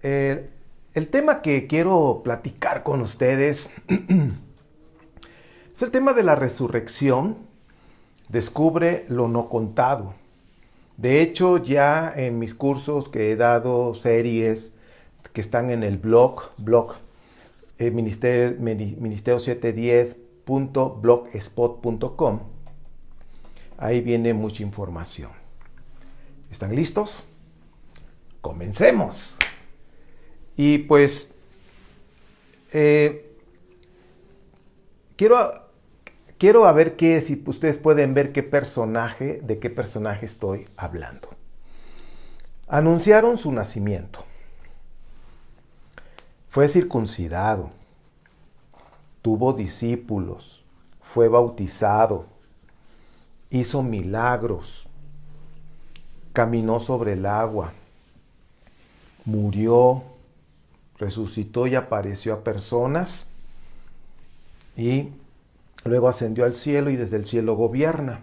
El tema que quiero platicar con ustedes es el tema de la resurrección. Descubre lo no contado. De hecho, ya en mis cursos que he dado, series que están en el blog ministerio710.blogspot.com, ahí viene mucha información. ¿Están listos? ¡Comencemos! Y pues quiero a ver si ustedes pueden ver de qué personaje estoy hablando. Anunciaron su nacimiento. Fue circuncidado. Tuvo discípulos. Fue bautizado. Hizo milagros. Caminó sobre el agua. Murió. Resucitó y apareció a personas. Y luego ascendió al cielo y desde el cielo gobierna.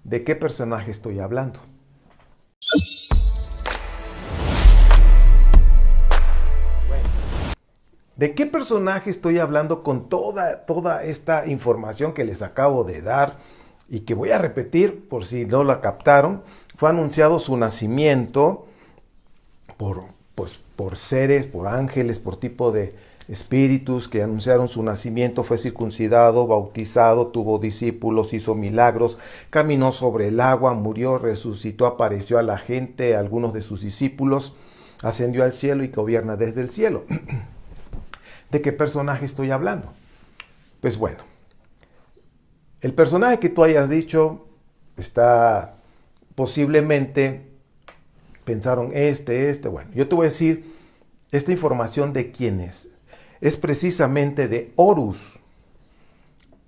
¿De qué personaje estoy hablando? Bueno, ¿de qué personaje estoy hablando con toda esta información que les acabo de dar y que voy a repetir por si no la captaron? Fue anunciado su nacimiento por seres, por ángeles, por tipo de espíritus que anunciaron su nacimiento. Fue circuncidado, bautizado, tuvo discípulos, hizo milagros, caminó sobre el agua, murió, resucitó, apareció a la gente, a algunos de sus discípulos, ascendió al cielo y gobierna desde el cielo. ¿De qué personaje estoy hablando? Pues bueno, el personaje que tú hayas dicho está posiblemente, pensaron bueno, yo te voy a decir esta información de quién es. Es precisamente de Horus,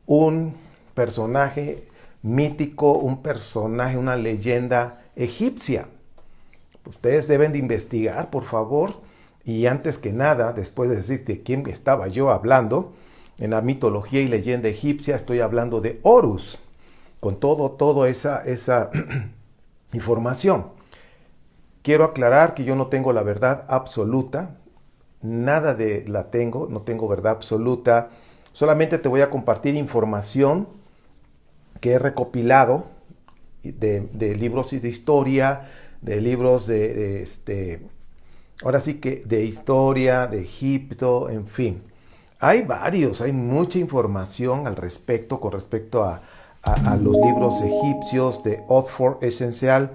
un personaje mítico, un personaje, una leyenda egipcia. Ustedes deben de investigar, por favor, y antes que nada, después de decirte quién estaba yo hablando, en la mitología y leyenda egipcia estoy hablando de Horus, con toda esa información. Quiero aclarar que yo no tengo la verdad absoluta, no tengo verdad absoluta, solamente te voy a compartir información que he recopilado de libros de historia, de libros ahora sí que de historia, de Egipto, en fin. Hay mucha información al respecto, con respecto a los libros egipcios de Oxford Esencial,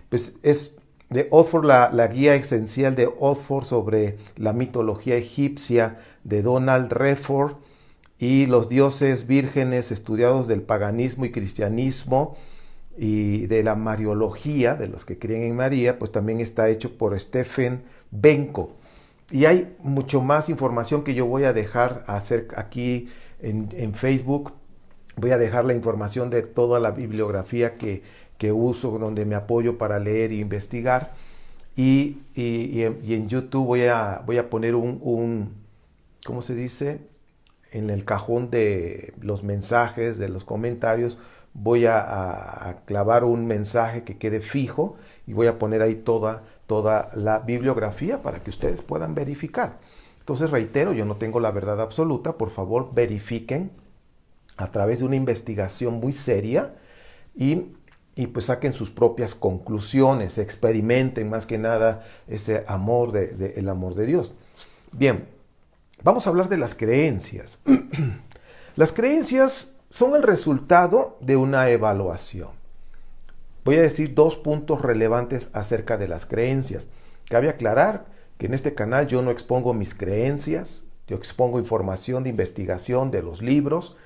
pues es de Oxford, la guía esencial de Oxford sobre la mitología egipcia de Donald Redford, y los dioses vírgenes estudiados del paganismo y cristianismo y de la mariología, de los que creen en María, pues también está hecho por Stephen Benko. Y hay mucho más información que yo voy a dejar aquí en Facebook. Voy a dejar la información de toda la bibliografía que uso, donde me apoyo para leer e investigar. Y en YouTube voy a poner ¿cómo se dice? En el cajón de los mensajes, de los comentarios, voy a clavar un mensaje que quede fijo y voy a poner ahí toda la bibliografía para que ustedes puedan verificar. Entonces, reitero, yo no tengo la verdad absoluta. Por favor, verifiquen a través de una investigación muy seria y pues saquen sus propias conclusiones, experimenten más que nada ese amor, el amor de Dios. Bien, vamos a hablar de las creencias. Las creencias son el resultado de una evaluación. Voy a decir 2 puntos relevantes acerca de las creencias. Cabe aclarar que en este canal yo no expongo mis creencias, yo expongo información de investigación de los libros,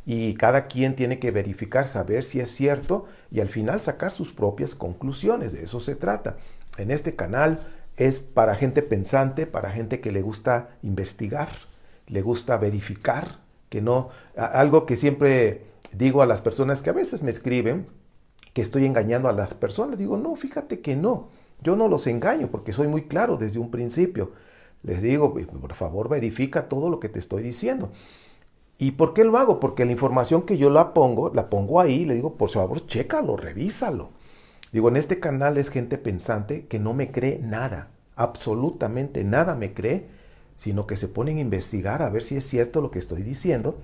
y cada quien tiene que verificar, saber si es cierto y al final sacar sus propias conclusiones. De eso se trata. En este canal es para gente pensante, para gente que le gusta investigar, le gusta verificar, algo que siempre digo a las personas que a veces me escriben, que estoy engañando a las personas. Digo, no, fíjate que no, yo no los engaño porque soy muy claro desde un principio. Les digo, por favor, verifica todo lo que te estoy diciendo. ¿Y por qué lo hago? Porque la información que yo la pongo ahí, le digo, por favor, chécalo, revísalo. Digo, en este canal es gente pensante que no me cree nada. absolutamente nada me cree, sino que se ponen a investigar a ver si es cierto lo que estoy diciendo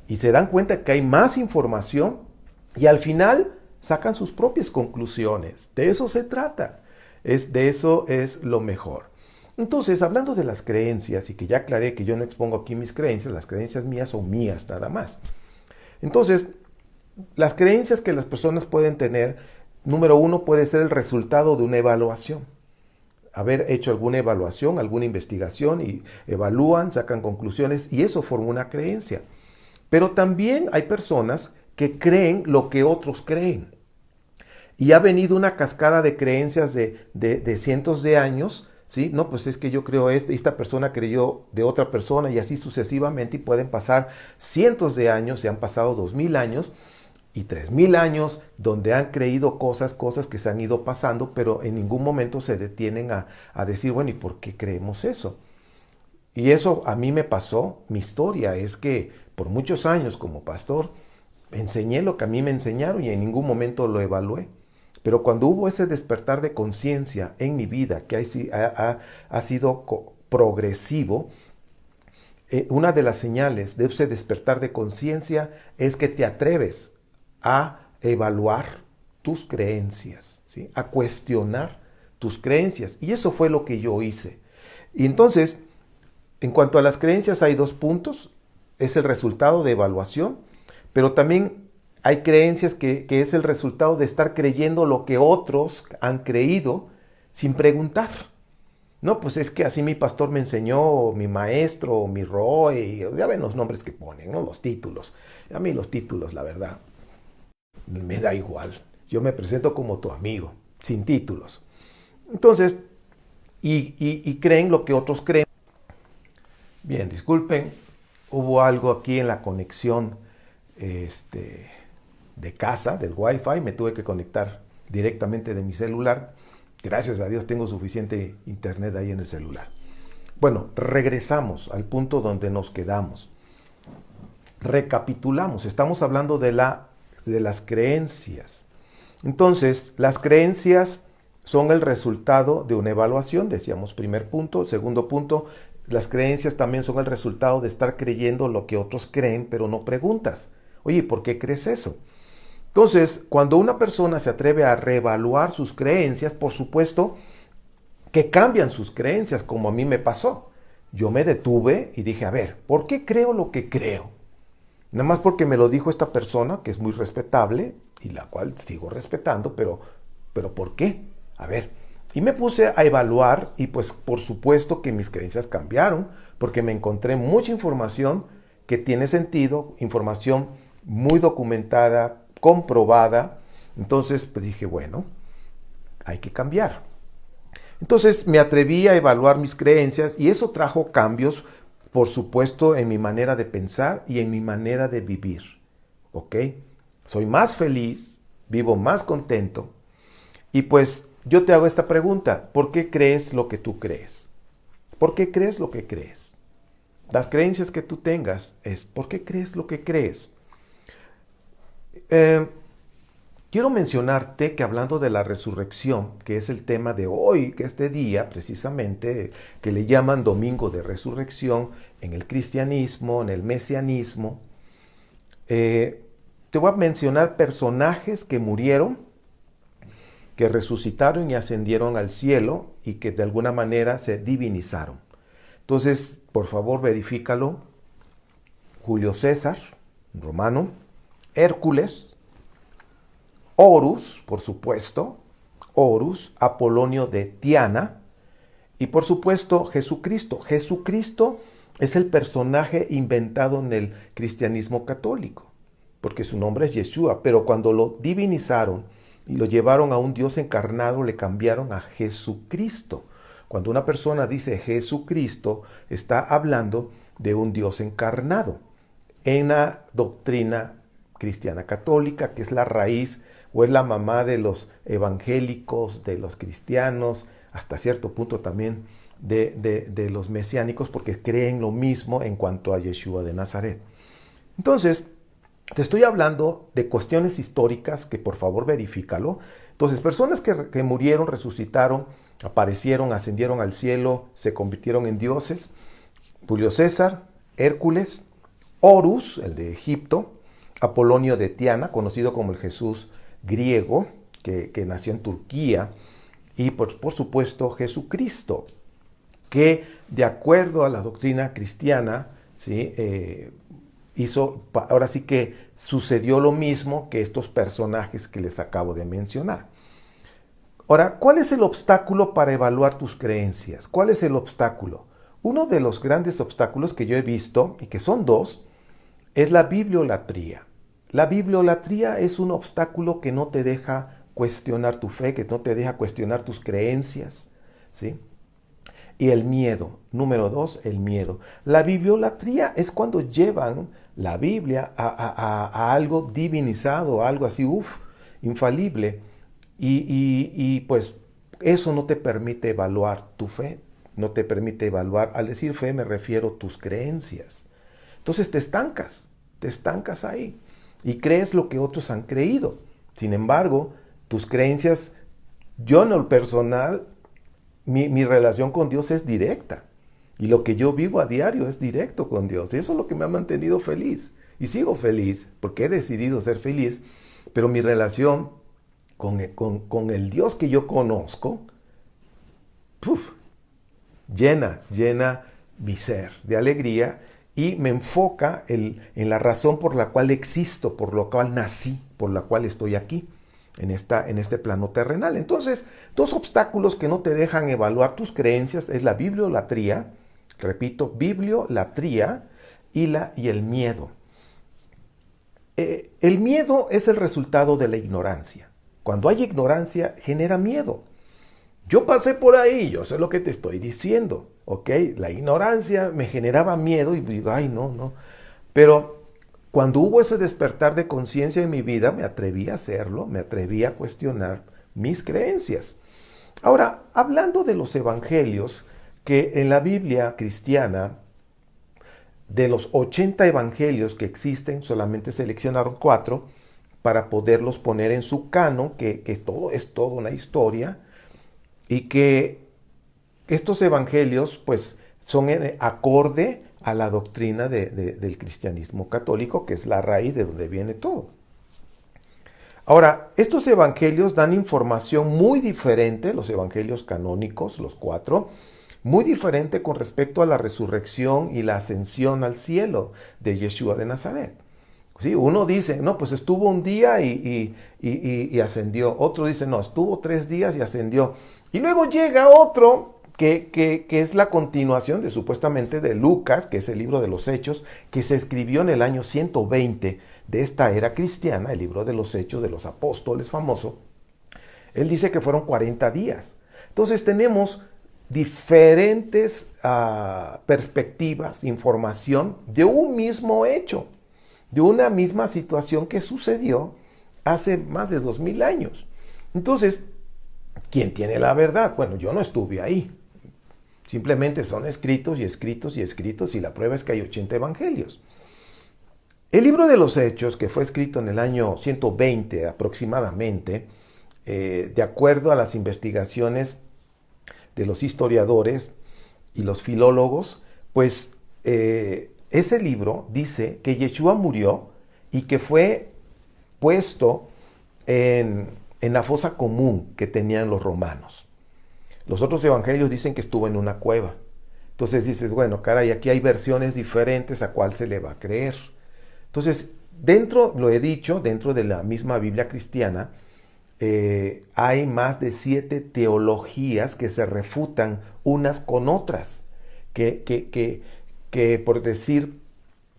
y se dan cuenta que hay más información y al final sacan sus propias conclusiones. De eso se trata. De eso es lo mejor. Entonces, hablando de las creencias, y que ya aclaré que yo no expongo aquí mis creencias, las creencias mías son mías nada más. Entonces, las creencias que las personas pueden tener, número uno, puede ser el resultado de una evaluación. Haber hecho alguna evaluación, alguna investigación y evalúan, sacan conclusiones y eso forma una creencia. Pero también hay personas que creen lo que otros creen. Y ha venido una cascada de creencias de cientos de años, ¿sí? No, pues es que yo creo esta persona creyó de otra persona y así sucesivamente y pueden pasar cientos de años, se han pasado 2000 años y 3000 años donde han creído cosas que se han ido pasando, pero en ningún momento se detienen a decir, bueno, ¿y por qué creemos eso? Y eso a mí me pasó, mi historia es que por muchos años como pastor enseñé lo que a mí me enseñaron y en ningún momento lo evalué. Pero cuando hubo ese despertar de conciencia en mi vida, que ha sido progresivo, una de las señales de ese despertar de conciencia es que te atreves a evaluar tus creencias, ¿sí? A cuestionar tus creencias. Y eso fue lo que yo hice. Y entonces, en cuanto a las creencias, hay dos puntos. Es el resultado de evaluación, pero también hay creencias que es el resultado de estar creyendo lo que otros han creído sin preguntar. No, pues es que así mi pastor me enseñó, mi maestro, mi Roy, ya ven los nombres que ponen, ¿no? Los títulos. A mí los títulos, la verdad, me da igual. Yo me presento como tu amigo, sin títulos. Entonces, y creen lo que otros creen. Bien, disculpen, hubo algo aquí en la conexión de casa, del Wi-Fi, me tuve que conectar directamente de mi celular. Gracias a Dios tengo suficiente internet ahí en el celular. Bueno, regresamos al punto donde nos quedamos. Recapitulamos, estamos hablando de las creencias. Entonces, las creencias son el resultado de una evaluación, decíamos primer punto. Segundo punto, las creencias también son el resultado de estar creyendo lo que otros creen, pero no preguntas. Oye, ¿por qué crees eso? Entonces, cuando una persona se atreve a reevaluar sus creencias, por supuesto que cambian sus creencias, como a mí me pasó. Yo me detuve y dije, a ver, ¿por qué creo lo que creo? Nada más porque me lo dijo esta persona, que es muy respetable, y la cual sigo respetando, pero ¿por qué? A ver, y me puse a evaluar, y pues por supuesto que mis creencias cambiaron, porque me encontré mucha información que tiene sentido, información muy documentada, comprobada. Entonces pues dije, bueno, hay que cambiar. Entonces me atreví a evaluar mis creencias y eso trajo cambios, por supuesto, en mi manera de pensar y en mi manera de vivir. ¿Ok? Soy más feliz, vivo más contento. Y pues yo te hago esta pregunta, ¿por qué crees lo que tú crees? ¿Por qué crees lo que crees? Las creencias que tú tengas es, ¿por qué crees lo que crees? Quiero mencionarte que hablando de la resurrección, que es el tema de hoy, que este día precisamente, que le llaman Domingo de Resurrección en el cristianismo, en el mesianismo, te voy a mencionar personajes que murieron, que resucitaron y ascendieron al cielo y que de alguna manera se divinizaron. Entonces, por favor, verifícalo. Julio César, romano, Hércules, Horus, por supuesto, Horus, Apolonio de Tiana y por supuesto Jesucristo. Jesucristo es el personaje inventado en el cristianismo católico, porque su nombre es Yeshua, pero cuando lo divinizaron y lo llevaron a un Dios encarnado, le cambiaron a Jesucristo. Cuando una persona dice Jesucristo, está hablando de un Dios encarnado en la doctrina cristiana católica, que es la raíz o es la mamá de los evangélicos, de los cristianos, hasta cierto punto también de los mesiánicos, porque creen lo mismo en cuanto a Yeshua de Nazaret. Entonces, te estoy hablando de cuestiones históricas que por favor verifícalo. Entonces, personas que murieron, resucitaron aparecieron, ascendieron al cielo, se convirtieron en dioses. Julio César, Hércules, Horus, el de Egipto, Apolonio de Tiana, conocido como el Jesús griego, que nació en Turquía, y por supuesto Jesucristo, que de acuerdo a la doctrina cristiana, ¿sí? Ahora sí que sucedió lo mismo que estos personajes que les acabo de mencionar. Ahora, ¿cuál es el obstáculo para evaluar tus creencias? ¿Cuál es el obstáculo? Uno de los grandes obstáculos que yo he visto, y que son dos, es la bibliolatría. La bibliolatría es un obstáculo que no te deja cuestionar tu fe, que no te deja cuestionar tus creencias, ¿sí? Y el miedo. Número dos, el miedo. La bibliolatría es cuando llevan la Biblia a algo divinizado, a algo así, infalible. Y pues eso no te permite evaluar tu fe, no te permite evaluar, al decir fe me refiero a tus creencias. Entonces te estancas ahí y crees lo que otros han creído. Sin embargo, tus creencias, yo en lo personal, mi relación con Dios es directa. Y lo que yo vivo a diario es directo con Dios. Y eso es lo que me ha mantenido feliz. Y sigo feliz porque he decidido ser feliz, pero mi relación con el Dios que yo conozco, llena mi ser de alegría y me enfoca en la razón por la cual existo, por la cual nací, por la cual estoy aquí, en este plano terrenal. Entonces, dos obstáculos que no te dejan evaluar tus creencias es la bibliolatría, repito, bibliolatría y el miedo. El miedo es el resultado de la ignorancia. Cuando hay ignorancia, genera miedo. Yo pasé por ahí, yo sé lo que te estoy diciendo, ¿ok? La ignorancia me generaba miedo y digo, ay, no. Pero cuando hubo ese despertar de conciencia en mi vida, me atreví a hacerlo, me atreví a cuestionar mis creencias. Ahora, hablando de los evangelios, que en la Biblia cristiana, de los 80 evangelios que existen, solamente seleccionaron 4 para poderlos poner en su canon, que todo es toda una historia, y que estos evangelios pues son acorde a la doctrina del cristianismo católico, que es la raíz de donde viene todo. Ahora, estos evangelios dan información muy diferente, los evangelios canónicos, los 4, muy diferente con respecto a la resurrección y la ascensión al cielo de Yeshua de Nazaret. Sí, uno dice, no, pues estuvo un día y ascendió. Otro dice, no, estuvo 3 días y ascendió. Y luego llega otro que es la continuación supuestamente de Lucas, que es el libro de los Hechos, que se escribió en el año 120 de esta era cristiana, el libro de los Hechos de los Apóstoles famoso. Él dice que fueron 40 días. Entonces tenemos diferentes perspectivas, información de un mismo hecho, de una misma situación que sucedió hace más de 2000 años. Entonces, ¿quién tiene la verdad? Bueno, yo no estuve ahí. Simplemente son escritos y escritos y escritos y la prueba es que hay 80 evangelios. El libro de los Hechos, que fue escrito en el año 120 aproximadamente, de acuerdo a las investigaciones de los historiadores y los filólogos, pues ese libro dice que Yeshua murió y que fue puesto en la fosa común que tenían los romanos. Los otros evangelios dicen que estuvo en una cueva. Entonces dices, bueno, caray, aquí hay versiones diferentes a cuál se le va a creer. Entonces, lo he dicho, dentro de la misma Biblia cristiana, hay más de 7 teologías que se refutan unas con otras. Que por decir,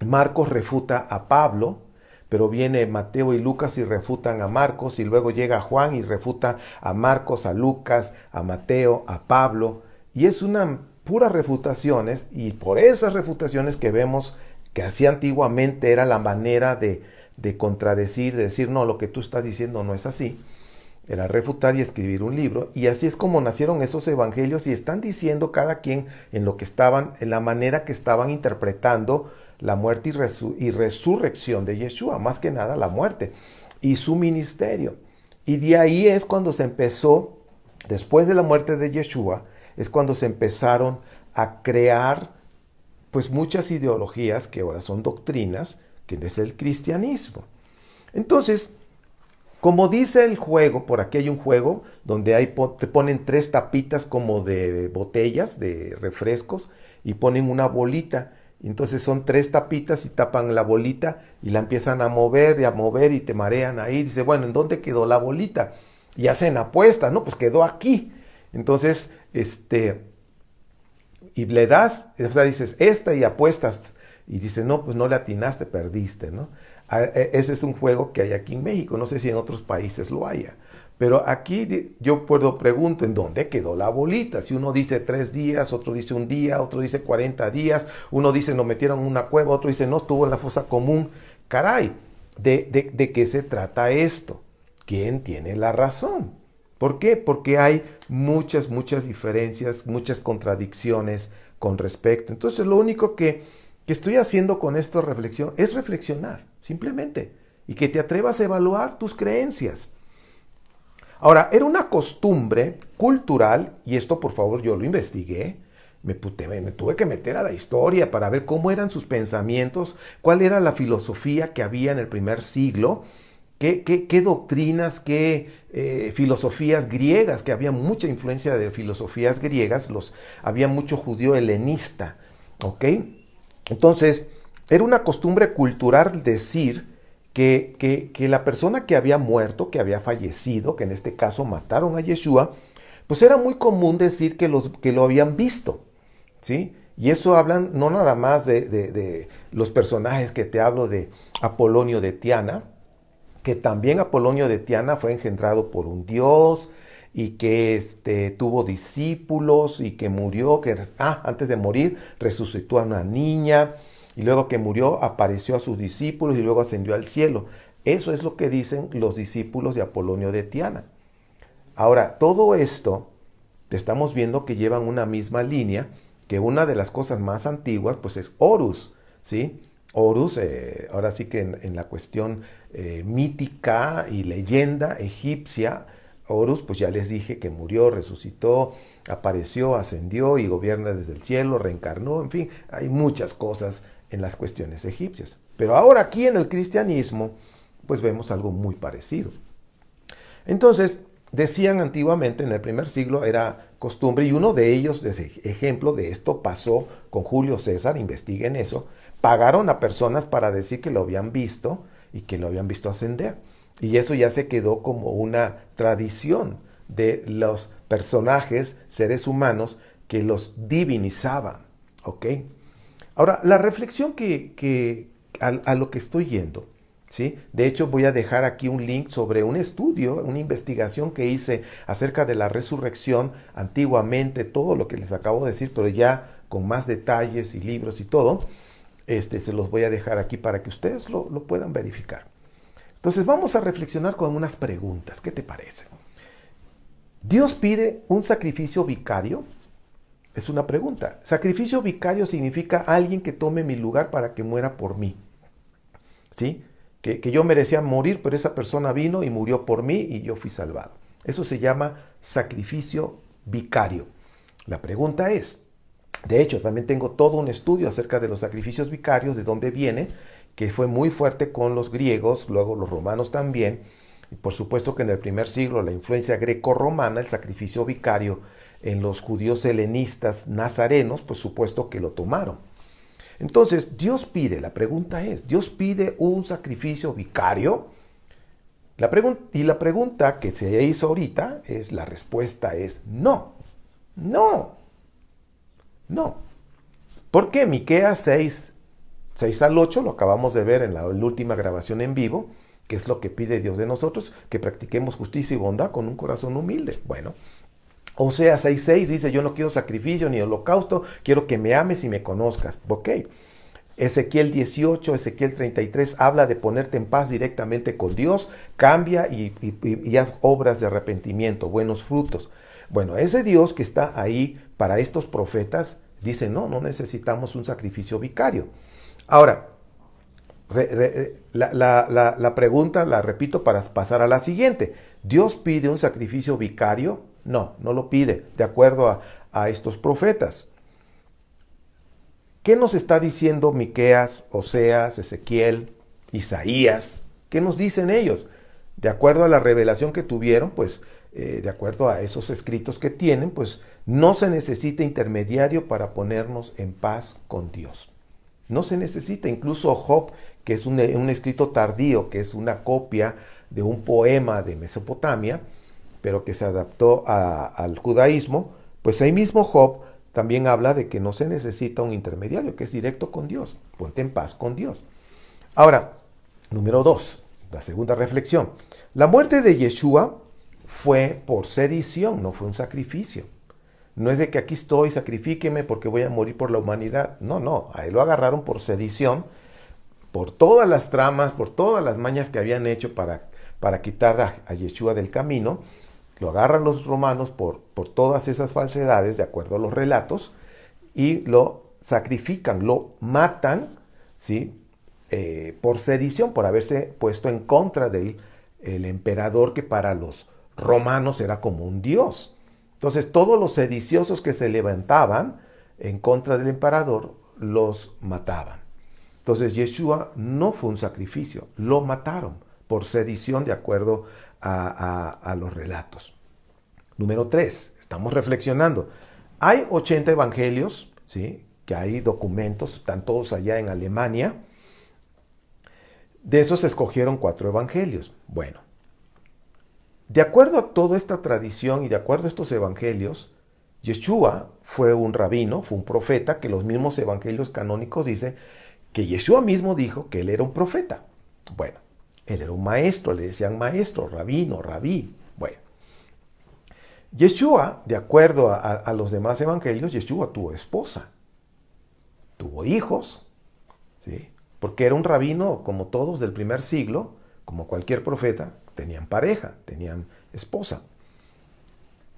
Marcos refuta a Pablo, pero viene Mateo y Lucas y refutan a Marcos, y luego llega Juan y refuta a Marcos, a Lucas, a Mateo, a Pablo, y es una puras refutaciones, y por esas refutaciones que vemos que así antiguamente era la manera de contradecir, de decir, no, lo que tú estás diciendo no es así, era refutar y escribir un libro, y así es como nacieron esos evangelios, y están diciendo cada quien en lo que estaban, en la manera que estaban interpretando la muerte y resurrección de Yeshua, más que nada la muerte y su ministerio. Y de ahí es cuando se empezó Después de la muerte de Yeshua es cuando se empezaron a crear pues muchas ideologías que ahora son doctrinas, que es el cristianismo. Entonces, como dice el juego, por aquí hay un juego donde te ponen 3 tapitas como de botellas, de refrescos, y ponen una bolita. Entonces son 3 tapitas y tapan la bolita y la empiezan a mover y te marean ahí. Dice, bueno, ¿en dónde quedó la bolita? Y hacen apuesta, ¿no? Pues quedó aquí. Entonces, y le das, o sea, dices, esta y apuestas. Y dice, no, pues no le atinaste, perdiste, ¿no? Ese es un juego que hay aquí en México, no sé si en otros países lo haya. Pero aquí yo pregunto, ¿en dónde quedó la bolita? Si uno dice 3 días, otro dice un día, otro dice 40 días, uno dice nos metieron en una cueva, otro dice no, estuvo en la fosa común. Caray, ¿de qué se trata esto? ¿Quién tiene la razón? ¿Por qué? Porque hay muchas diferencias, muchas contradicciones con respecto. Entonces lo único que estoy haciendo con esta reflexión es reflexionar, simplemente, y que te atrevas a evaluar tus creencias. Ahora, era una costumbre cultural, y esto por favor yo lo investigué, me tuve que meter a la historia para ver cómo eran sus pensamientos, cuál era la filosofía que había en el primer siglo, qué doctrinas, qué filosofías griegas, que había mucha influencia de filosofías griegas, había mucho judío helenista, ¿ok? Entonces, era una costumbre cultural decir que la persona que había muerto, que había fallecido, que en este caso mataron a Yeshua, pues era muy común decir que lo habían visto, ¿sí? Y eso hablan no nada más de los personajes que te hablo de Apolonio de Tiana, que también Apolonio de Tiana fue engendrado por un dios y que tuvo discípulos y que murió, antes de morir resucitó a una niña y luego que murió apareció a sus discípulos y luego ascendió al cielo. Eso es lo que dicen los discípulos de Apolonio de Tiana. Ahora, todo esto estamos viendo que llevan una misma línea, que una de las cosas más antiguas pues es Horus, ¿sí? Horus, ahora sí que en la cuestión mítica y leyenda egipcia, Horus, pues ya les dije que murió, resucitó, apareció, ascendió y gobierna desde el cielo, reencarnó, en fin, hay muchas cosas en las cuestiones egipcias. Pero ahora aquí en el cristianismo, pues vemos algo muy parecido. Entonces, decían antiguamente, en el primer siglo era costumbre, y uno de ellos, ejemplo de esto, pasó con Julio César, investiguen eso, pagaron a personas para decir que lo habían visto y que lo habían visto ascender. Y eso ya se quedó como una tradición de los personajes, seres humanos, que los divinizaban. ¿Ok? Ahora, la reflexión a lo que estoy yendo, ¿sí? De hecho, voy a dejar aquí un link sobre un estudio, una investigación que hice acerca de la resurrección antiguamente, todo lo que les acabo de decir, pero ya con más detalles y libros y todo. Se los voy a dejar aquí para que ustedes lo puedan verificar. Entonces vamos a reflexionar con unas preguntas. ¿Qué te parece? ¿Dios pide un sacrificio vicario? Es una pregunta. Sacrificio vicario significa alguien que tome mi lugar para que muera por mí. ¿Sí? Que yo merecía morir, pero esa persona vino y murió por mí y yo fui salvado. Eso se llama sacrificio vicario. La pregunta es, de hecho, también tengo todo un estudio acerca de los sacrificios vicarios, de dónde viene, que fue muy fuerte con los griegos, luego los romanos también. Y por supuesto que en el primer siglo la influencia greco-romana, el sacrificio vicario en los judíos helenistas nazarenos, pues supuesto que lo tomaron. Entonces, Dios pide, la pregunta es, ¿Dios pide un sacrificio vicario? La pregunta que se hizo ahorita, la respuesta es no. No. No. ¿Por qué? Miqueas 6 al 8, lo acabamos de ver en la última grabación en vivo, que es lo que pide Dios de nosotros, que practiquemos justicia y bondad con un corazón humilde. Bueno, Oseas 6:6 dice, yo no quiero sacrificio ni holocausto, quiero que me ames y me conozcas. Ok. Ezequiel 18, Ezequiel 33 habla de ponerte en paz directamente con Dios, cambia y haz obras de arrepentimiento, buenos frutos. Bueno, ese Dios que está ahí para estos profetas dice, no necesitamos un sacrificio vicario. Ahora, la pregunta la repito para pasar a la siguiente. ¿Dios pide un sacrificio vicario? No, no lo pide, de acuerdo a estos profetas. ¿Qué nos está diciendo Miqueas, Oseas, Ezequiel, Isaías? ¿Qué nos dicen ellos? De acuerdo a la revelación que tuvieron, pues, de acuerdo a esos escritos que tienen, pues, no se necesita intermediario para ponernos en paz con Dios. No se necesita. Incluso Job, que es un escrito tardío, que es una copia de un poema de Mesopotamia, pero que se adaptó al judaísmo, pues ahí mismo Job también habla de que no se necesita un intermediario, que es directo con Dios. Ponte en paz con Dios. Ahora, número 2, la segunda reflexión. La muerte de Yeshua fue por sedición, no fue un sacrificio. No es de que aquí estoy, sacrifíqueme porque voy a morir por la humanidad. No, no, a él lo agarraron por sedición, por todas las tramas, por todas las mañas que habían hecho para quitar a Yeshua del camino. Lo agarran los romanos por todas esas falsedades, de acuerdo a los relatos, y lo sacrifican, lo matan, ¿sí? Por sedición, por haberse puesto en contra del el emperador, que para los romanos era como un dios. Entonces todos los sediciosos que se levantaban en contra del emperador los mataban. Entonces Yeshua no fue un sacrificio, lo mataron por sedición, de acuerdo a los relatos. Número 3, estamos reflexionando. Hay 80 evangelios, ¿sí? Que hay documentos, están todos allá en Alemania. De esos se escogieron 4 evangelios. Bueno, de acuerdo a toda esta tradición y de acuerdo a estos evangelios, Yeshua fue un rabino, fue un profeta, que los mismos evangelios canónicos dicen que Yeshua mismo dijo que él era un profeta. Bueno, él era un maestro, le decían maestro, rabino, rabí. Bueno, Yeshua, de acuerdo a los demás evangelios, Yeshua tuvo esposa, tuvo hijos, ¿sí? Porque era un rabino como todos del primer siglo, como cualquier profeta, tenían pareja, tenían esposa.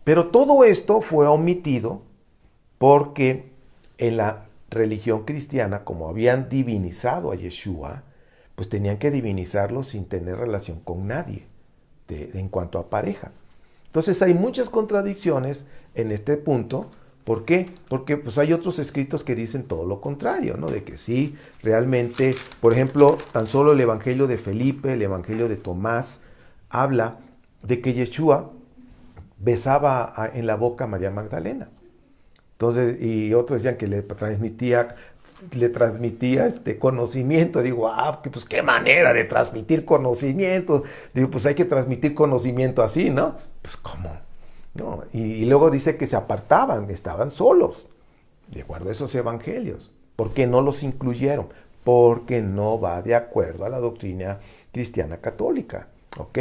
Pero todo esto fue omitido porque en la religión cristiana, como habían divinizado a Yeshua, pues tenían que divinizarlo sin tener relación con nadie en cuanto a pareja. Entonces hay muchas contradicciones en este punto. ¿Por qué? Porque pues hay otros escritos que dicen todo lo contrario, ¿no? De que sí, realmente, por ejemplo, tan solo el Evangelio de Felipe, el Evangelio de Tomás, habla de que Yeshua besaba en la boca a María Magdalena. Entonces, y otros decían que le transmitía conocimiento. Digo, pues qué manera de transmitir conocimiento. Digo, pues hay que transmitir conocimiento así, ¿no? Pues ¿cómo? No. Y luego dice que se apartaban, estaban solos, de acuerdo a esos evangelios. ¿Por qué no los incluyeron? Porque no va de acuerdo a la doctrina cristiana católica, ¿ok?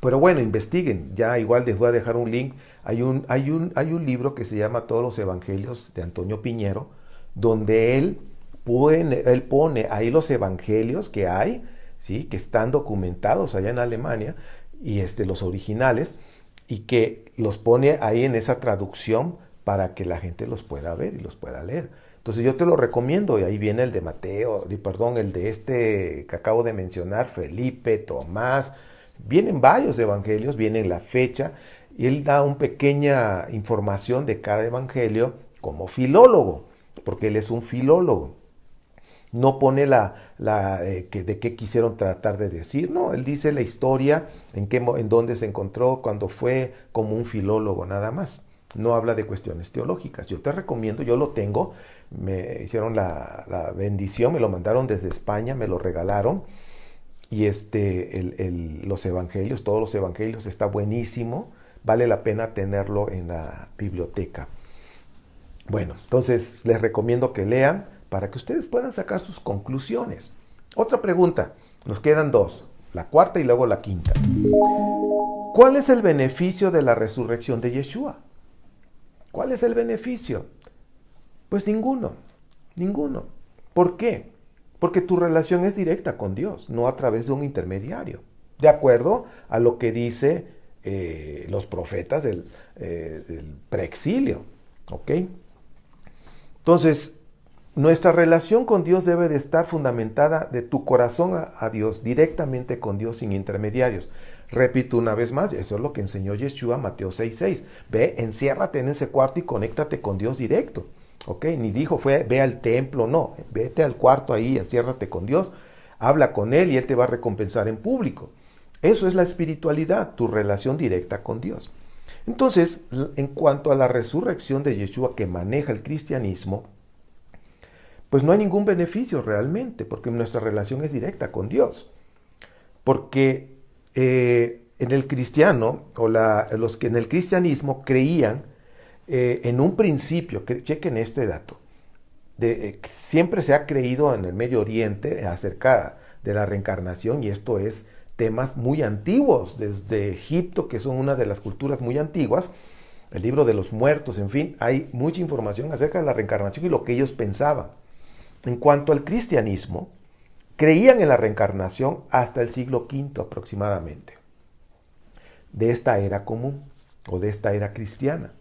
Pero bueno, investiguen. Ya igual les voy a dejar un link. Hay un libro que se llama Todos los Evangelios, de Antonio Piñero, donde él pone ahí los evangelios que hay, ¿sí? Que están documentados allá en Alemania, y los originales, y que los pone ahí en esa traducción para que la gente los pueda ver y los pueda leer. Entonces yo te lo recomiendo, y ahí viene el de Mateo, el de que acabo de mencionar, Felipe, Tomás. Vienen varios evangelios, viene la fecha, y él da una pequeña información de cada evangelio como filólogo, porque él es un filólogo. No pone de qué quisieron tratar de decir, no, él dice la historia, en dónde se encontró, cuando fue, como un filólogo nada más. No habla de cuestiones teológicas. Yo te recomiendo, yo lo tengo, me hicieron la bendición, me lo mandaron desde España, me lo regalaron. Y los evangelios, todos los evangelios, está buenísimo, vale la pena tenerlo en la biblioteca. Bueno, entonces les recomiendo que lean para que ustedes puedan sacar sus conclusiones. Otra pregunta, nos quedan 2, la cuarta y luego la quinta. ¿Cuál es el beneficio de la resurrección de Yeshua? ¿Cuál es el beneficio? Pues ninguno. ¿Por qué? Porque tu relación es directa con Dios, no a través de un intermediario. De acuerdo a lo que dice los profetas del preexilio. ¿Ok? Entonces, nuestra relación con Dios debe de estar fundamentada de tu corazón a Dios, directamente con Dios, sin intermediarios. Repito una vez más, eso es lo que enseñó Yeshua, Mateo 6:6. Ve, enciérrate en ese cuarto y conéctate con Dios directo. ¿Ok? Ni dijo, ve al templo, no. Vete al cuarto ahí, enciérrate con Dios, habla con Él y Él te va a recompensar en público. Eso es la espiritualidad, tu relación directa con Dios. Entonces, en cuanto a la resurrección de Yeshua que maneja el cristianismo, pues no hay ningún beneficio realmente, porque nuestra relación es directa con Dios. Porque en el cristiano, los que en el cristianismo creían en un principio, chequen este dato, siempre se ha creído en el Medio Oriente acerca de la reencarnación, y esto es temas muy antiguos, desde Egipto, que son una de las culturas muy antiguas, el libro de los muertos, en fin, hay mucha información acerca de la reencarnación y lo que ellos pensaban. En cuanto al cristianismo, creían en la reencarnación hasta el siglo V aproximadamente, de esta era común o de esta era cristiana.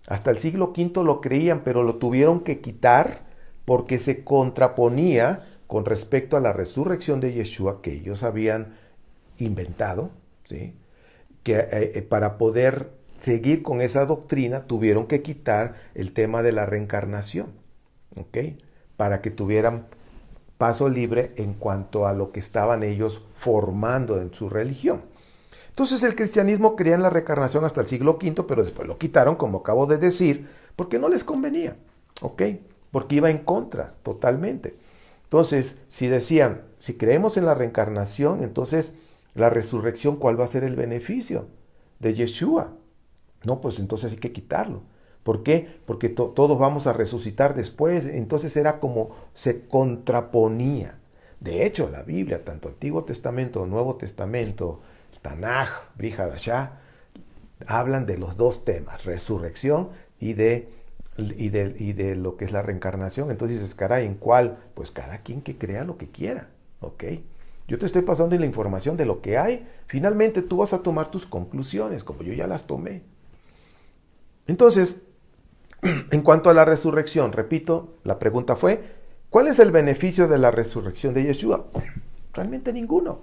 Hasta el siglo V lo creían, pero lo tuvieron que quitar porque se contraponía con respecto a la resurrección de Yeshua que ellos habían inventado, ¿sí? Que para poder seguir con esa doctrina tuvieron que quitar el tema de la reencarnación, ¿ok? Para que tuvieran paso libre en cuanto a lo que estaban ellos formando en su religión. Entonces el cristianismo creía en la reencarnación hasta el siglo V, pero después lo quitaron, como acabo de decir, porque no les convenía, ¿ok? Porque iba en contra totalmente. Entonces, si decían, si creemos en la reencarnación, entonces la resurrección, ¿cuál va a ser el beneficio de Yeshua? No, pues entonces hay que quitarlo. ¿Por qué? Porque todos vamos a resucitar después. Entonces era como se contraponía. De hecho, la Biblia, tanto Antiguo Testamento, Nuevo Testamento, Tanaj, Brit Hadashah, hablan de los dos temas, resurrección y de lo que es la reencarnación. Entonces dices, caray, ¿en cuál? Pues cada quien que crea lo que quiera, ¿ok? Yo te estoy pasando la información de lo que hay. Finalmente tú vas a tomar tus conclusiones, como yo ya las tomé. Entonces, en cuanto a la resurrección, repito, la pregunta fue, ¿cuál es el beneficio de la resurrección de Yeshua? Realmente ninguno.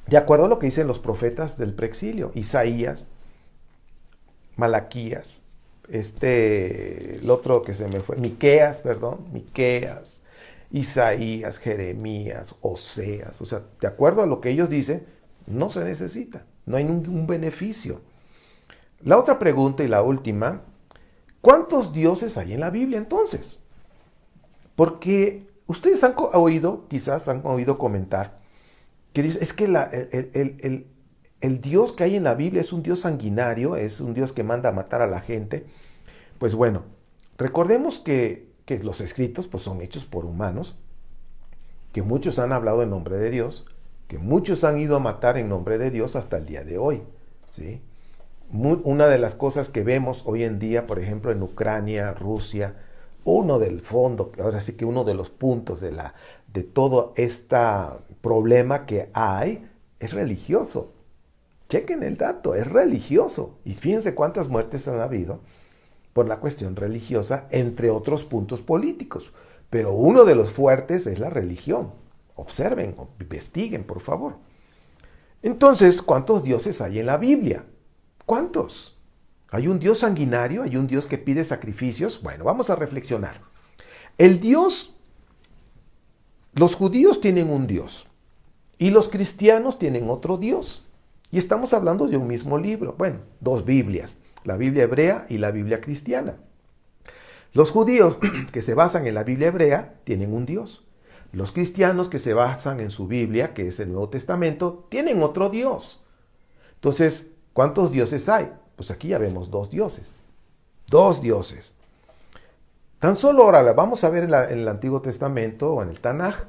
De acuerdo a lo que dicen los profetas del preexilio, Isaías, Malaquías, el otro que se me fue, Miqueas, Isaías, Jeremías, Oseas, o sea, de acuerdo a lo que ellos dicen, no se necesita, no hay ningún beneficio. La otra pregunta y la última, ¿cuántos dioses hay en la Biblia entonces? Porque ustedes han oído, quizás han oído comentar, que dice, es que el Dios que hay en la Biblia es un Dios sanguinario, es un Dios que manda a matar a la gente. Pues bueno, recordemos que los escritos pues, son hechos por humanos, que muchos han hablado en nombre de Dios, que muchos han ido a matar en nombre de Dios hasta el día de hoy, ¿sí? Una de las cosas que vemos hoy en día, por ejemplo, en Ucrania, Rusia, uno del fondo, ahora sí que uno de los puntos de todo este problema que hay es religioso. Chequen el dato, es religioso. Y fíjense cuántas muertes han habido por la cuestión religiosa, entre otros puntos políticos. Pero uno de los fuertes es la religión. Observen, investiguen, por favor. Entonces, ¿cuántos dioses hay en la Biblia? ¿Cuántos? ¿Hay un Dios sanguinario? ¿Hay un Dios que pide sacrificios? Bueno, vamos a reflexionar. El Dios, los judíos tienen un Dios y los cristianos tienen otro Dios. Y estamos hablando de un mismo libro, bueno, dos Biblias, la Biblia hebrea y la Biblia cristiana. Los judíos que se basan en la Biblia hebrea tienen un Dios. Los cristianos que se basan en su Biblia, que es el Nuevo Testamento, tienen otro Dios. Entonces, ¿cuántos dioses hay? Pues aquí ya vemos dos dioses. Dos dioses. Tan solo ahora, vamos a ver en el Antiguo Testamento o en el Tanaj,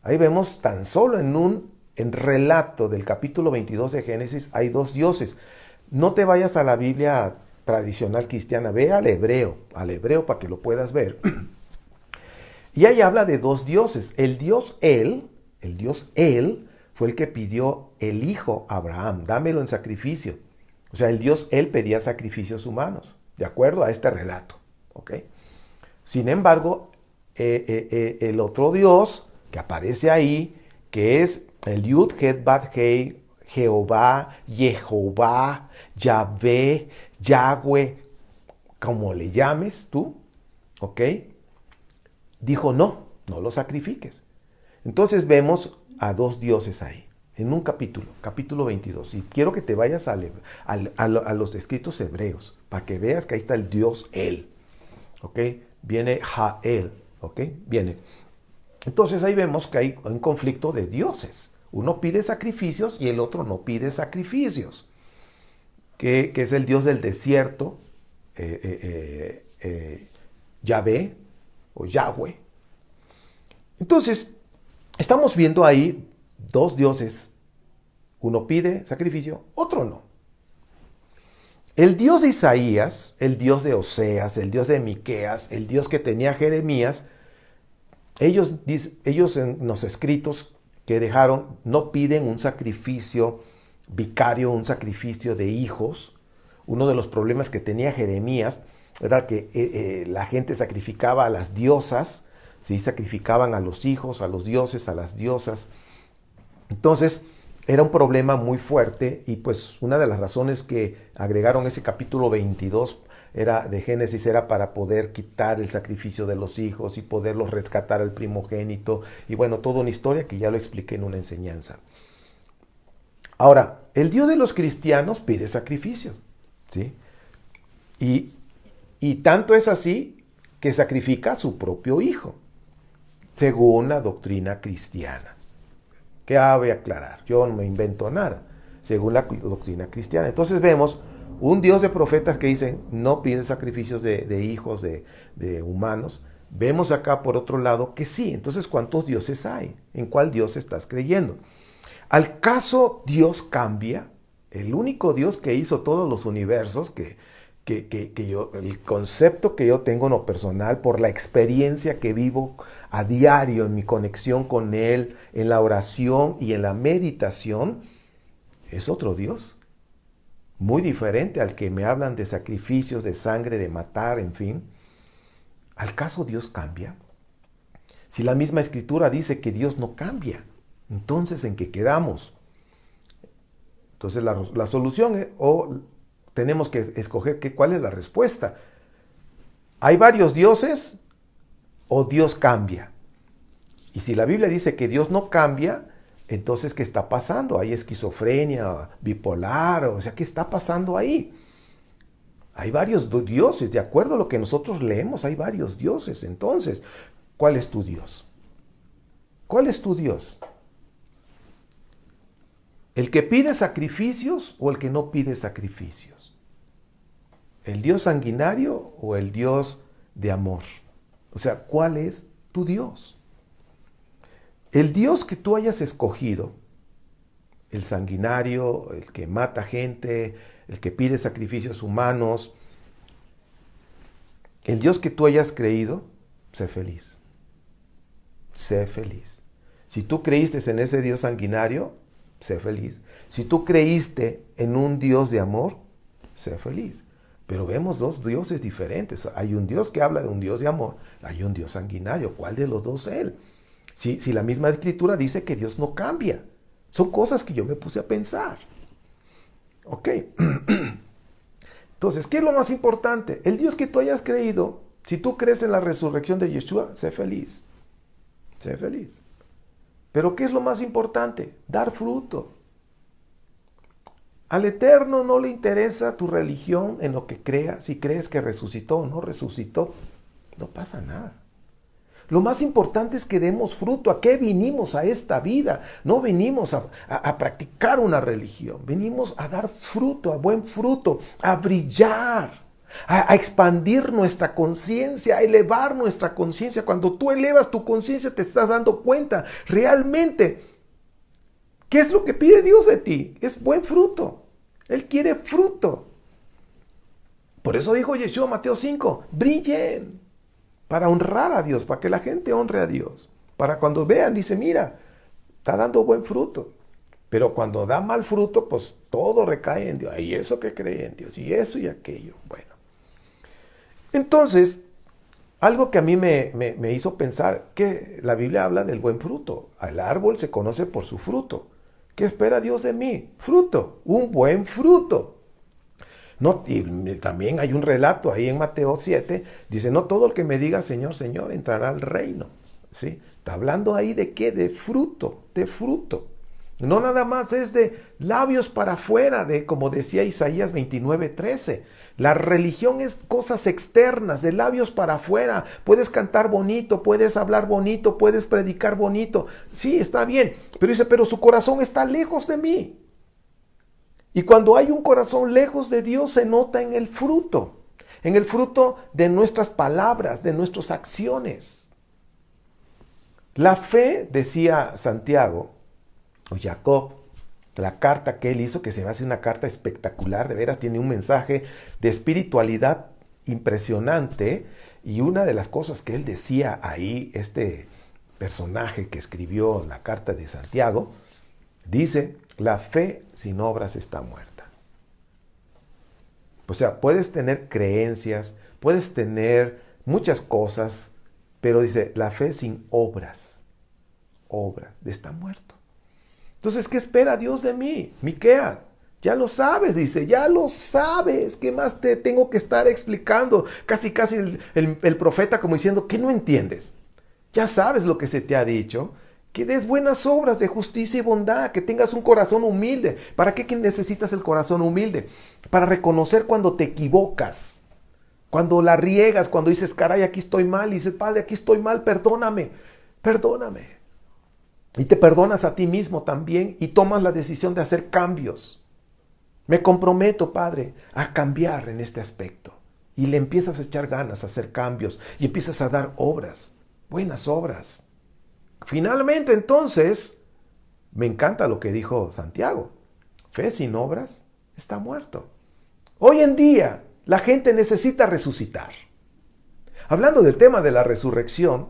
ahí vemos tan solo en relato del capítulo 22 de Génesis, hay dos dioses. No te vayas a la Biblia tradicional cristiana, ve al hebreo para que lo puedas ver. Y ahí habla de dos dioses. El Dios El fue el que pidió el hijo a Abraham, dámelo en sacrificio. O sea, el Dios Él pedía sacrificios humanos, de acuerdo a este relato. ¿Ok? Sin embargo, el otro Dios que aparece ahí, que es el Yud Het Bat Hei Jehová, Jehová, Yahvé, Yahweh, como le llames tú, ¿ok? Dijo no lo sacrifiques. Entonces vemos a dos dioses ahí, en un capítulo 22. Y quiero que te vayas a los escritos hebreos, para que veas que ahí está el Dios él, ¿ok? Viene Jael, ¿ok? Viene. Entonces ahí vemos que hay un conflicto de dioses. Uno pide sacrificios y el otro no pide sacrificios. Que es el Dios del desierto, Yahvé o Yahweh. Entonces, estamos viendo ahí dos dioses. Uno pide sacrificio, otro no. El Dios de Isaías, el Dios de Oseas, el Dios de Miqueas, el Dios que tenía Jeremías, ellos en los escritos que dejaron no piden un sacrificio vicario, un sacrificio de hijos. Uno de los problemas que tenía Jeremías era que la gente sacrificaba a las diosas, ¿sí? Sacrificaban a los hijos, a los dioses, a las diosas. Entonces era un problema muy fuerte y pues una de las razones que agregaron ese capítulo 22 de Génesis era para poder quitar el sacrificio de los hijos y poderlos rescatar al primogénito. Y bueno, toda una historia que ya lo expliqué en una enseñanza. Ahora, el Dios de los cristianos pide sacrificios, ¿sí? Y tanto es así que sacrifica a su propio hijo, según la doctrina cristiana. Que voy a aclarar, yo no me invento nada, según la doctrina cristiana. Entonces vemos un Dios de profetas que dicen no pide sacrificios de hijos, de humanos. Vemos acá por otro lado que sí. Entonces, ¿cuántos dioses hay? ¿En cuál Dios estás creyendo? ¿Al caso Dios cambia? El único Dios que hizo todos los universos, el concepto que yo tengo en lo personal, por la experiencia que vivo a diario en mi conexión con Él, en la oración y en la meditación, es otro Dios. Muy diferente al que me hablan de sacrificios, de sangre, de matar, en fin. ¿Al caso Dios cambia? Si la misma Escritura dice que Dios no cambia, entonces ¿en qué quedamos? Entonces la solución es, tenemos que escoger cuál es la respuesta. ¿Hay varios dioses o Dios cambia? Y si la Biblia dice que Dios no cambia, entonces ¿qué está pasando? ¿Hay esquizofrenia, bipolar? O sea, ¿qué está pasando ahí? Hay varios dioses, de acuerdo a lo que nosotros leemos, hay varios dioses. Entonces, ¿cuál es tu Dios? ¿Cuál es tu Dios? ¿El que pide sacrificios o el que no pide sacrificios? ¿El Dios sanguinario o el Dios de amor? O sea, ¿cuál es tu Dios? El Dios que tú hayas escogido, el sanguinario, el que mata gente, el que pide sacrificios humanos, el Dios que tú hayas creído, sé feliz. Sé feliz. Si tú creíste en ese Dios sanguinario, sé feliz. Si tú creíste en un Dios de amor, sé feliz. Pero vemos dos dioses diferentes. Hay un Dios que habla de un Dios de amor, hay un Dios sanguinario. ¿Cuál de los dos es Él? Si la misma Escritura dice que Dios no cambia. Son cosas que yo me puse a pensar. Ok. Entonces, ¿qué es lo más importante? El Dios que tú hayas creído, si tú crees en la resurrección de Yeshua, sé feliz. Sé feliz. Pero ¿qué es lo más importante? Dar fruto. Al Eterno no le interesa tu religión en lo que creas, si crees que resucitó o no resucitó. No pasa nada. Lo más importante es que demos fruto. ¿A qué vinimos a esta vida? No venimos a practicar una religión. Venimos a dar fruto, a buen fruto, a brillar, a expandir nuestra conciencia, a elevar nuestra conciencia. Cuando tú elevas tu conciencia te estás dando cuenta realmente qué es lo que pide Dios de ti. Es buen fruto. Él quiere fruto. Por eso dijo Yeshua, Mateo 5, brillen. Para honrar a Dios, para que la gente honre a Dios. Para cuando vean, dice, mira, está dando buen fruto. Pero cuando da mal fruto, pues todo recae en Dios. Y eso que cree en Dios, y eso y aquello. Bueno. Entonces, algo que a mí me hizo pensar, que la Biblia habla del buen fruto. El árbol se conoce por su fruto. ¿Qué espera Dios de mí? Fruto, un buen fruto. No, y también hay un relato ahí en Mateo 7, dice, no todo el que me diga Señor, Señor entrará al reino. ¿Sí? Está hablando ahí de qué, de fruto, de fruto. No nada más es de labios para afuera, de como decía Isaías 29:13. La religión es cosas externas, de labios para afuera. Puedes cantar bonito, puedes hablar bonito, puedes predicar bonito. Sí, está bien. Pero dice, pero su corazón está lejos de mí. Y cuando hay un corazón lejos de Dios se nota en el fruto de nuestras palabras, de nuestras acciones. La fe, decía Santiago, o Jacob, la carta que él hizo, que se me hace una carta espectacular, de veras tiene un mensaje de espiritualidad impresionante, y una de las cosas que él decía ahí, este personaje que escribió la carta de Santiago, dice, la fe sin obras está muerta. O sea, puedes tener creencias, puedes tener muchas cosas, pero dice, la fe sin obras, está muerto. Entonces, ¿qué espera Dios de mí? Miqueas, ya lo sabes, dice, ya lo sabes. ¿Qué más te tengo que estar explicando? Casi el profeta como diciendo, ¿qué no entiendes? Ya sabes lo que se te ha dicho. Que des buenas obras de justicia y bondad, que tengas un corazón humilde. ¿Para qué necesitas el corazón humilde? Para reconocer cuando te equivocas, cuando la riegas, cuando dices, caray, aquí estoy mal, y dices, Padre, aquí estoy mal, perdóname. Y te perdonas a ti mismo también y tomas la decisión de hacer cambios. Me comprometo, Padre, a cambiar en este aspecto. Y le empiezas a echar ganas a hacer cambios y empiezas a dar obras, buenas obras. Finalmente, entonces, me encanta lo que dijo Santiago. Fe sin obras está muerto. Hoy en día, la gente necesita resucitar. Hablando del tema de la resurrección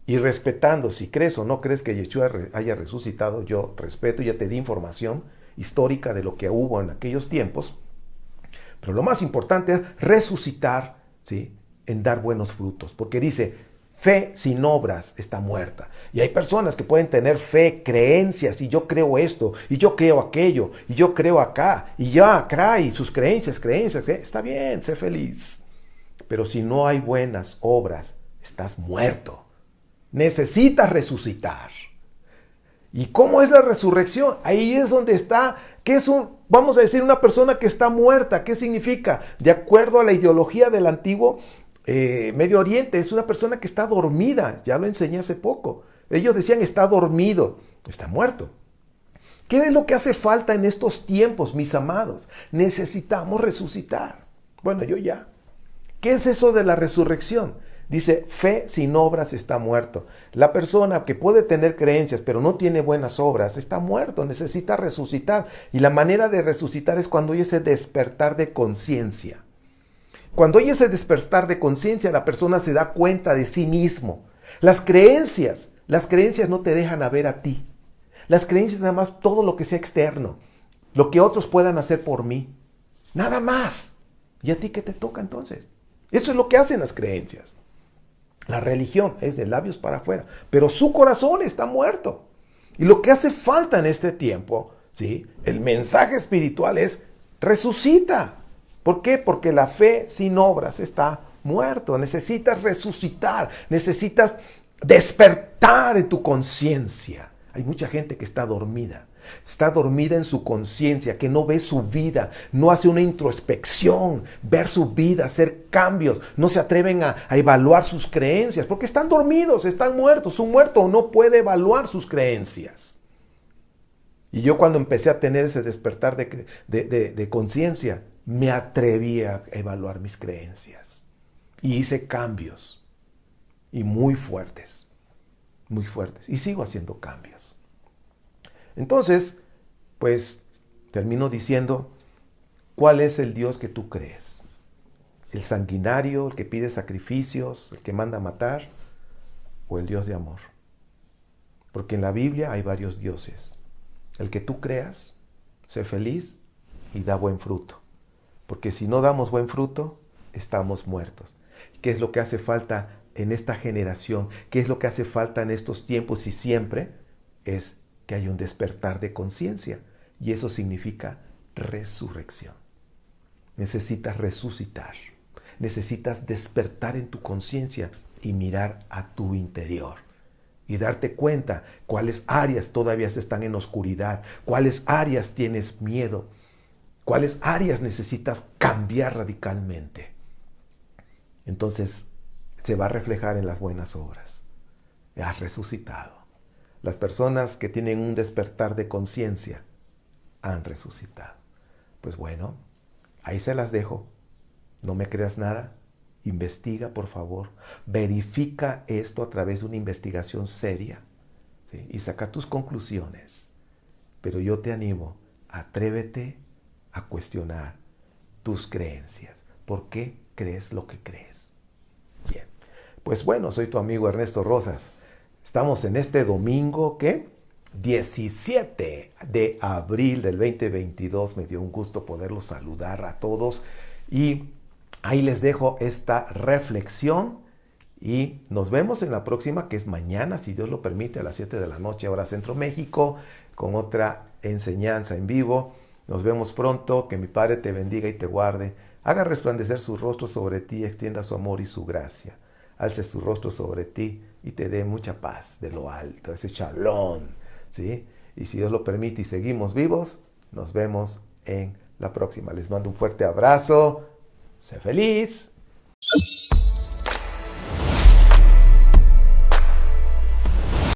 y respetando si crees o no crees que Yeshua haya resucitado, yo respeto, ya te di información histórica de lo que hubo en aquellos tiempos. Pero lo más importante es resucitar, ¿sí?, en dar buenos frutos. Porque dice, fe sin obras está muerta. Y hay personas que pueden tener fe, creencias, y yo creo esto, y yo creo aquello, y yo creo acá, y ya acá, y sus creencias, está bien, sé feliz. Pero si no hay buenas obras, estás muerto. Necesitas resucitar. ¿Y cómo es la resurrección? Ahí es donde está, ¿qué es vamos a decir, una persona que está muerta? ¿Qué significa? De acuerdo a la ideología del antiguo Medio Oriente, es una persona que está dormida. Ya lo enseñé hace poco. Ellos decían, está dormido, está muerto. ¿Qué es lo que hace falta en estos tiempos, mis amados? Necesitamos resucitar. Bueno, yo ya. ¿Qué es eso de la resurrección? Dice, fe sin obras está muerto. La persona que puede tener creencias pero no tiene buenas obras está muerto, necesita resucitar. Y la manera de resucitar es cuando hay ese despertar de conciencia. Cuando hay ese despertar de conciencia, la persona se da cuenta de sí mismo. Las creencias no te dejan a ver a ti. Las creencias nada más todo lo que sea externo, lo que otros puedan hacer por mí. Nada más. ¿Y a ti qué te toca entonces? Eso es lo que hacen las creencias. La religión es de labios para afuera, pero su corazón está muerto. Y lo que hace falta en este tiempo, ¿sí?, el mensaje espiritual es resucita. ¿Por qué? Porque la fe sin obras está muerto. Necesitas resucitar, necesitas despertar en tu conciencia. Hay mucha gente que está dormida en su conciencia, que no ve su vida, no hace una introspección, ver su vida, hacer cambios, no se atreven a evaluar sus creencias, porque están dormidos, están muertos. Un muerto no puede evaluar sus creencias. Y yo cuando empecé a tener ese despertar de conciencia, me atreví a evaluar mis creencias. Y hice cambios, y muy fuertes, y sigo haciendo cambios. Entonces, pues, termino diciendo, ¿cuál es el Dios que tú crees? ¿El sanguinario, el que pide sacrificios, el que manda a matar? ¿O el Dios de amor? Porque en la Biblia hay varios dioses. El que tú creas, sé feliz y da buen fruto. Porque si no damos buen fruto, estamos muertos. ¿Qué es lo que hace falta en esta generación? ¿Qué es lo que hace falta en estos tiempos y siempre? Es que hay un despertar de conciencia y eso significa resurrección. Necesitas resucitar, necesitas despertar en tu conciencia y mirar a tu interior y darte cuenta cuáles áreas todavía están en oscuridad, cuáles áreas tienes miedo, cuáles áreas necesitas cambiar radicalmente. Entonces se va a reflejar en las buenas obras. Has resucitado. Las personas que tienen un despertar de conciencia han resucitado. Pues bueno, ahí se las dejo. No me creas nada. Investiga, por favor. Verifica esto a través de una investigación seria, ¿sí? Y saca tus conclusiones. Pero yo te animo, atrévete a cuestionar tus creencias. ¿Por qué crees lo que crees? Bien, pues bueno, soy tu amigo Ernesto Rosas. Estamos en este domingo, ¿qué? 17 de abril del 2022. Me dio un gusto poderlos saludar a todos. Y ahí les dejo esta reflexión. Y nos vemos en la próxima, que es mañana, si Dios lo permite, a las 7 de la noche, hora Centro México, con otra enseñanza en vivo. Nos vemos pronto. Que mi Padre te bendiga y te guarde. Haga resplandecer su rostro sobre ti, extienda su amor y su gracia. Alce su rostro sobre ti y te dé mucha paz de lo alto, ese shalom, ¿sí? Y si Dios lo permite y seguimos vivos, nos vemos en la próxima. Les mando un fuerte abrazo. Sé feliz.